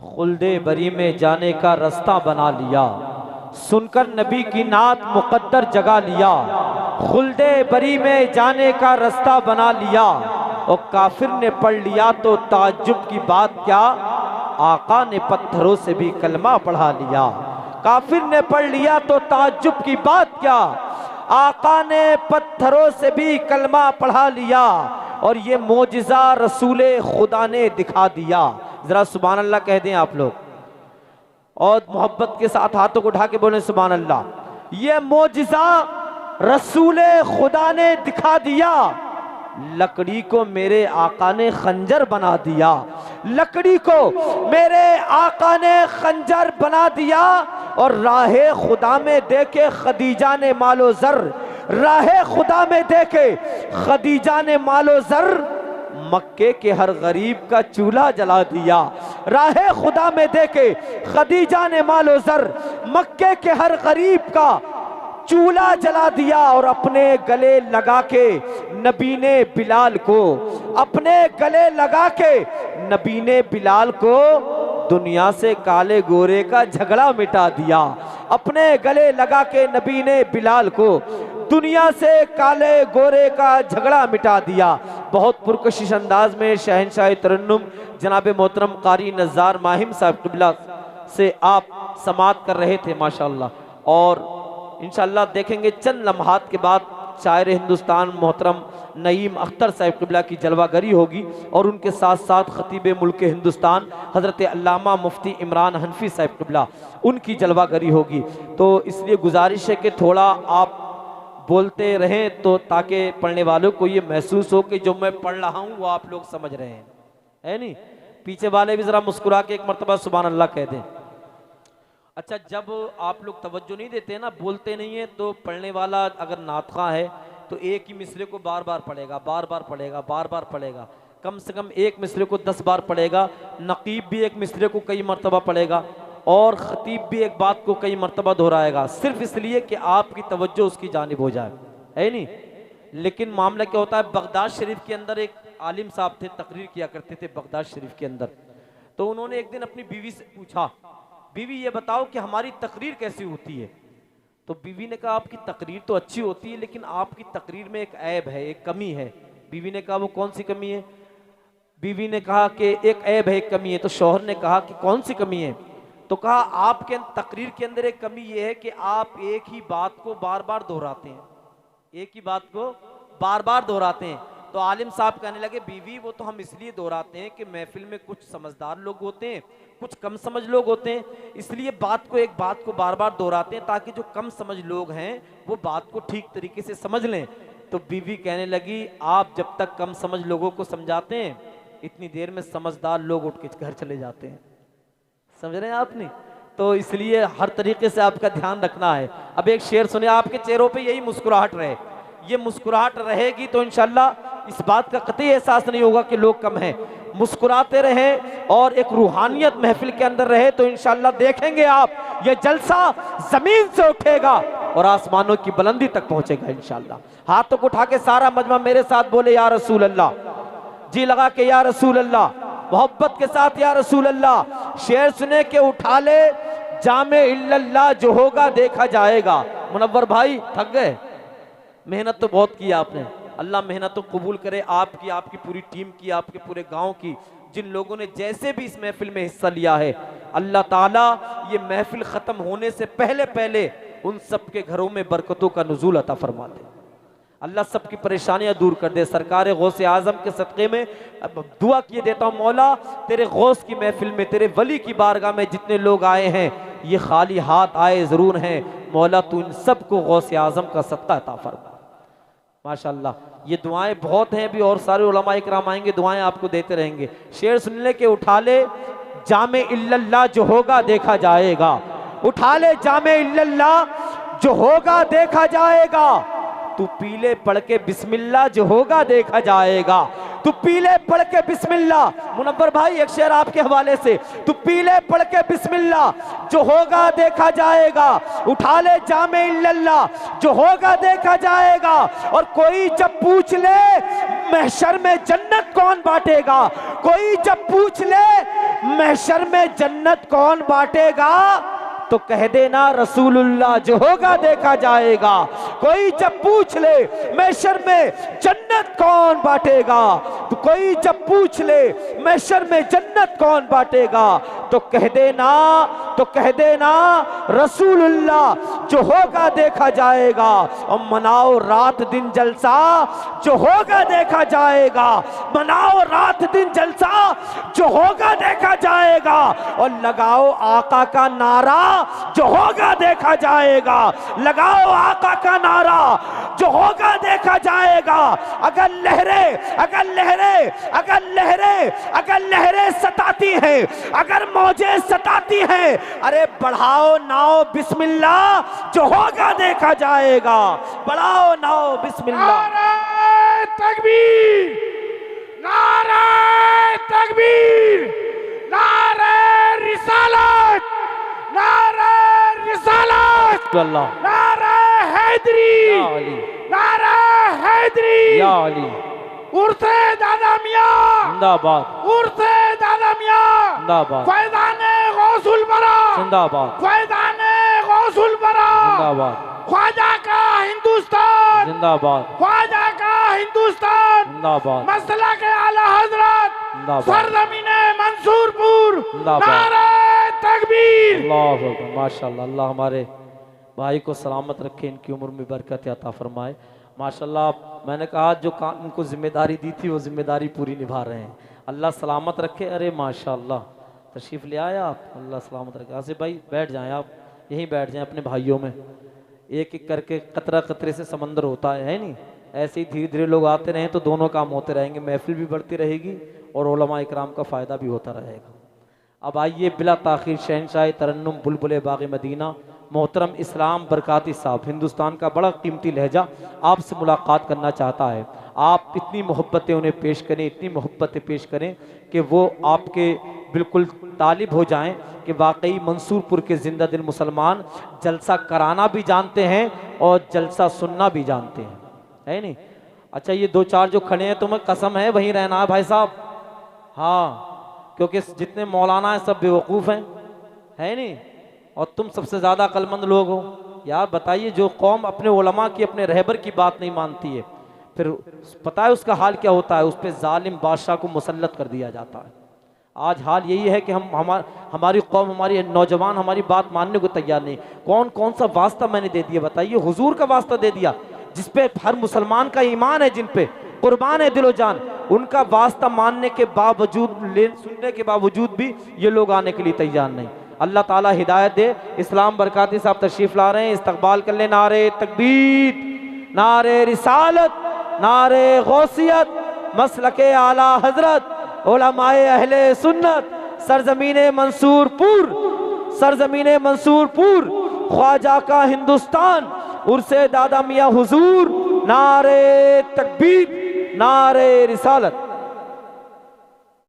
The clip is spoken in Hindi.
खुल्दे बरी में जाने का रास्ता बना लिया, सुनकर नबी की नात मुकद्दर जगा लिया। खुल्दे बरी में जाने का रास्ता बना लिया, और काफिर ने पढ़ लिया तो ताज्जुब की बात क्या, आका ने पत्थरों से भी कलमा पढ़ा लिया। काफिर ने पढ़ लिया तो ताज्जुब की बात क्या, आका ने पत्थरों से भी कलमा पढ़ा लिया। और ये मोजिज़ा रसूले खुदा ने दिखा दिया। जरा सुभान अल्लाह कह दें आप लोग, और मोहब्बत के साथ हाथों को उठा के बोले सुभान अल्लाह। ये मोजिज़ा रसूले खुदा ने दिखा दिया, लकड़ी को मेरे आका ने खंजर बना दिया। लकड़ी को मेरे आका ने खंजर बना दिया। और राहे खुदा में देखे खदीजा ने मालो जर, राहे खुदा में देखे खदीजा ने मालो जर, मक्के के हर गरीब का चूल्हा जला दिया। राहे खुदा में देखे खदीजा ने मालो जर, मक्के के हर गरीब का चूल्हा जला दिया। और अपने गले लगा के नबी ने बिलाल को, अपने गले लगा के नबी ने बिलाल को दुनिया से काले गोरे का झगड़ा मिटा दिया। अपने गले लगा के नबी ने बिलाल को दुनिया से काले गोरे का झगड़ा मिटा दिया। बहुत पुरकशिश अंदाज में शहनशाह तरन्नुम जनाब मोहतरम कारी नज़ार माहिम साहब क़िबला से आप समात कर रहे थे माशाअल्लाह। और इंशाअल्लाह देखेंगे चंद लम्हात के बाद शायर हिंदुस्तान मोहतरम नईम अख्तर साहब क़िबला की जलवागरी होगी, और उनके साथ साथ खतीब मुल्क हिंदुस्तान हज़रत अल्लामा मुफ्ती इमरान हनफी साहब क़िबला उनकी जलवागरी होगी। तो इसलिए गुजारिश है कि थोड़ा आप बोलते रहें, तो ताकि पढ़ने वालों को ये महसूस हो कि जो मैं पढ़ रहा हूँ वो आप लोग समझ रहे हैं, है नहीं। पीछे वाले भी ज़रा मुस्कुरा के एक मरतबा सुभान अल्लाह कह दें। अच्छा, जब आप लोग तवज्जो नहीं देते ना, बोलते नहीं है, तो पढ़ने वाला अगर नातखा है तो एक ही मिसरे को बार बार पढ़ेगा, बार बार पढ़ेगा, बार बार पढ़ेगा, कम से कम एक मिसरे को 10 बार पढ़ेगा। नकीब भी एक मिसरे को कई मरतबा पढ़ेगा, और ख़तीब भी एक बात को कई मरतबा दोहराएगा, सिर्फ इसलिए कि आपकी तवज्जो उसकी जानिब हो जाए, है नहीं। लेकिन मामला क्या होता है, बगदाद शरीफ के अंदर एक आलिम साहब थे, तकरीर किया करते थे बगदाद शरीफ के अंदर। तो उन्होंने एक दिन अपनी बीवी से पूछा, बीवी ये बताओ कि हमारी तकरीर कैसी होती है। तो बीवी ने कहा आपकी तकरीर तो अच्छी होती है, लेकिन आपकी तकरीर में एक ऐब है, एक कमी है। बीवी ने कहा वो कौन सी कमी है। बीवी ने कहा कि एक ऐब है, एक कमी है। तो शौहर ने कहा कि कौन सी कमी है। तो कहा आपके तकरीर के अंदर एक कमी ये है कि आप एक ही बात को बार बार दोहराते हैं, एक ही बात को बार बार दोहराते हैं। तो आलिम साहब कहने लगे बीवी वो तो हम इसलिए दोहराते हैं कि महफिल में कुछ समझदार लोग होते हैं, कुछ कम समझ लोग होते हैं, इसलिए एक बात को बार बार दोहराते हैं ताकि जो कम समझ लोग हैं वो बात को ठीक तरीके से समझ लें। तो बीवी कहने लगी आप जब तक कम समझ लोगों को समझाते हैं, इतनी देर में समझदार लोग उठ के घर चले जाते हैं। समझ रहे हैं आपने। तो इसलिए हर तरीके से आपका ध्यान रखना है। अब एक शेर सुने, आपके चेहरों पे यही मुस्कुराहट रहे, ये मुस्कुराहट रहेगी तो इंशाल्लाह इस बात का कतई एहसास नहीं होगा कि लोग कम हैं। मुस्कुराते रहे और एक रूहानियत महफिल के अंदर रहे तो इंशाल्लाह देखेंगे आप ये जलसा जमीन से उठेगा और आसमानों की बुलंदी तक पहुंचेगा इंशाल्लाह। हाथों को उठा के सारा मजमा मेरे साथ बोले या रसूल अल्लाह, जी लगा के या रसूल अल्लाह, मोहब्बत के साथ या रसूल अल्लाह। शेर सुने के उठा ले जामे इल्लल्लाह, जो होगा देखा जाएगा। मुनव्वर भाई थक गए, मेहनत तो बहुत की आपने, अल्लाह मेहनत तो कबूल करे आपकी, आपकी पूरी टीम की, आपके पूरे गांव की, जिन लोगों ने जैसे भी इस महफिल में हिस्सा लिया है। अल्लाह ताला ये महफिल ख़त्म होने से पहले पहले उन सब के घरों में बरकतों का नुज़ूल अता फरमा दे, अल्लाह सबकी परेशानियां दूर कर दे। सरकार गौसे आज़म के सदक़े में दुआ किए देता हूँ, मौला तेरे गौस की महफिल में, तेरे वली की बारगाह में जितने लोग आए हैं ये खाली हाथ आए ज़रूर हैं, मौला तू इन सब को गौसे आज़म का सदका अता फरमा। माशाअल्लाह ये दुआएं बहुत हैं, अभी और सारे उलमा इकराम आएंगे, दुआएं आपको देते रहेंगे। शेर सुनने के उठा ले जामे इल्लल्लाह, जो होगा देखा जाएगा। उठा ले जामे इल्लल्लाह, जो होगा देखा जाएगा। तू पीले पढ़ के बिस्मिल्लाह, जो होगा देखा जाएगा। तू पीले पढ़ के बिस्मिल्लाह, मुनव्वर भाई एक शेर आपके हवाले से, तू पीले पढ़ के बिस्मिल्लाह, जो होगा देखा जाएगा। उठा ले जामे इल्लल्लाह, जो होगा देखा जाएगा। और कोई जब पूछ ले महशर में जन्नत कौन बांटेगा, कोई जब पूछ ले महशर में जन्नत कौन बांटेगा, तो कह देना रसूलुल्लाह, जो होगा देखा जाएगा। कोई जब पूछ ले महशर में जन्नत कौन बांटेगा, तो कोई जब पूछ ले महशर में जन्नत कौन बांटेगा, तो कह देना रसूलुल्लाह, जो होगा देखा जाएगा। और मनाओ रात दिन जलसा, जो होगा देखा जाएगा। मनाओ रात दिन जलसा, जो होगा देखा जाएगा। और लगाओ आका का नारा, जो होगा देखा जाएगा। लगाओ आका का नारा, जो होगा देखा जाएगा। अगर लहरें सताती हैं, अगर मौजें सताती हैं, अरे बढ़ाओ नाव बिस्मिल्लाह, जो होगा देखा जाएगा। बढ़ाओ नाव बिस्मिल्लाह। नारे तकबीर, नारे तकबीर, नारे रिसालत, नारे रिसालत, नारे हैदरी, नारे हैदरी, या अली, उर्से दादा मियां जिंदाबाद, उर्से दादा मियां जिंदाबाद, फैज़ाने गौसुल बरा जिंदाबाद, फैज़ाने गौसुल बरा जिंदाबाद, ख्वाजा का हिंदुस्तान जिंदाबाद, ख्वाजा का हिंदुस्तान जिंदाबाद, मसला के आला हजरत जिंदाबाद, सरजमीने मंसूरपुर, जिंदाबाद। नारे तकबीर। अल्लाह अकबर, माशाल्लाह। अल्लाह हमारे भाई को सलामत रखे, इनकी उम्र में बरकत अता फरमाए। माशाल्लाह, मैंने कहा जो काम इनको जिम्मेदारी दी थी वो जिम्मेदारी पूरी निभा रहे हैं। अल्लाह सलामत रखे। अरे माशाल्लाह, तशरीफ़ ले आए आप, अल्लाह सलामत रखे। आसिफ भाई बैठ जाएं, आप यहीं बैठ जाएं अपने भाइयों में। एक एक करके कतरा कतरे से समंदर होता है नहीं, ऐसे ही धीरे धीरे लोग आते रहें तो दोनों काम होते रहेंगे, महफिल भी बढ़ती रहेगी और उलमा इकराम का फ़ायदा भी होता रहेगा। अब आइए बिला ताखीर शहनशाह तरन्नुम बुलबुल बाग़ मदीना मोहतरम इस्लाम बरकाती साहब, हिंदुस्तान का बड़ा कीमती लहजा, आपसे मुलाकात करना चाहता है। आप इतनी मोहब्बतें उन्हें पेश करें, इतनी मोहब्बतें पेश करें कि वो आपके बिल्कुल तालिब हो जाएं कि वाकई मंसूरपुर के जिंदा दिल मुसलमान जलसा कराना भी जानते हैं और जलसा सुनना भी जानते हैं, है नहीं। अच्छा, ये दो चार जो खड़े हैं तुम्हें कसम है वहीं रहना है भाई साहब। हाँ, क्योंकि जितने मौलाना हैं सब बेवकूफ़ हैं, है नहीं, और तुम सबसे ज़्यादा अक्लमंद लोग हो। यार बताइए, जो कौम अपने उलमा की, अपने रहबर की बात नहीं मानती है, फिर पता है उसका हाल क्या होता है, उस पर जालिम बादशाह को मुसल्लत कर दिया जाता है। आज हाल यही है कि हमारी कौम, हमारी नौजवान हमारी बात मानने को तैयार नहीं। कौन कौन सा वास्ता मैंने दे दिया बताइए, हुजूर का वास्ता दे दिया जिस पे हर मुसलमान का ईमान है, जिन पे कुर्बान है दिलो जान, उनका वास्ता मानने के बावजूद, सुनने के बावजूद भी ये लोग आने के लिए तैयार नहीं। अल्लाह ताला हिदायत दे। इस्लाम बरकाती साहब तशरीफ ला रहे हैं, इस्तकबाल कर ले। नारे तकबीर, नारे रिसालत, नारे गौसियत, मसलके आला हजरत, उलमाए अहले सुन्नत, सरजमीने मंसूरपुर, सरजमीने मंसूरपुर, ख्वाजा का हिंदुस्तान, उर्से दादा मियां हुजूर, नारे तकबीर, नारे रिसालत।